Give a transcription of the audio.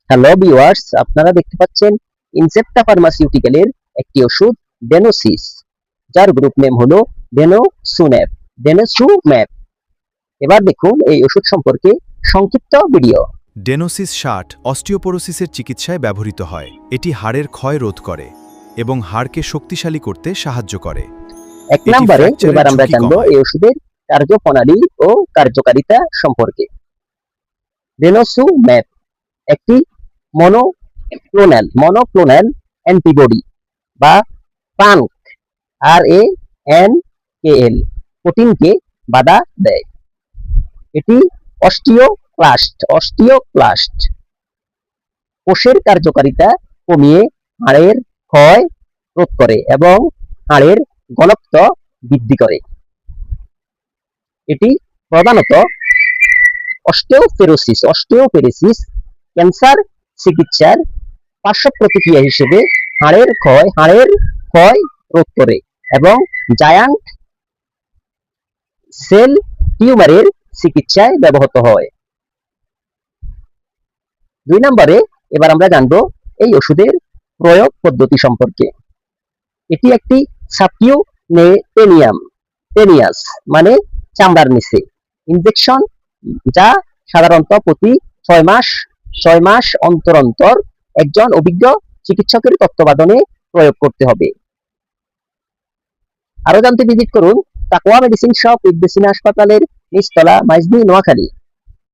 Hello viewers, আপনারা দেখতে পাচ্ছেন ইনসেপ্টা ফার্মাসিউটিক্যালের একটি ওষুধ ডেনোসিস, যার গ্রুপ নেম হলো ডেনোসুম্যাব। এবার দেখুন এই ওষুধ সম্পর্কে সংক্ষিপ্ত ভিডিও। ডেনোসিস 60 অস্টিওপোরোসিসের চিকিৎসায় ব্যবহৃত হয়। এটি হাড়ের ক্ষয় রোধ করে এবং হাড়কে শক্তিশালী করতে সাহায্য করে। এক নম্বরে এবার আমরা জানবো এই ওষুধের কার্যপ্রণালী ও কার্যকারিতা সম্পর্কে। ডেনোসুম্যাব একটি মনোক্লোনাল অ্যান্টিবডি বা পাঙ্ক RANKL প্রোটিনকে বাধা দেয়। এটি অস্টিওক্লাস্ট কোষের কার্যকারিতা কমিয়ে হাড়ের ক্ষয় রোধ করে এবং হাড়ের ঘনত্ব বৃদ্ধি করে। এটি প্রধানত অস্টিওপোরোসিস ক্যান্সার চিকিৎসার পার্শ্ব প্রতিক্রিয়া হিসেবে হাড়ের ক্ষয় রোধ করে এবং জায়ান্ট সেল টিউমারের চিকিৎসায় ব্যবহৃত হয়। 2 নম্বরে এবার আমরা জানবো এই ওষুধের প্রয়োগ পদ্ধতি সম্পর্কে। এটি একটি সাবকিউটেনিয়াস মানে চামড়ার নিচে ইনজেকশন, যা সাধারণত প্রতি 6 মাস অন্তর একজন অভিজ্ঞ চিকিৎসকের তত্ত্বাবধানে প্রয়োগ করতে হবে। আরো জানতে ভিজিট করুন তাকওয়া মেডিসিন শপ, ইকবেসিনা হাসপাতালের নিচতলা, মাইজদি, নোয়াখালী।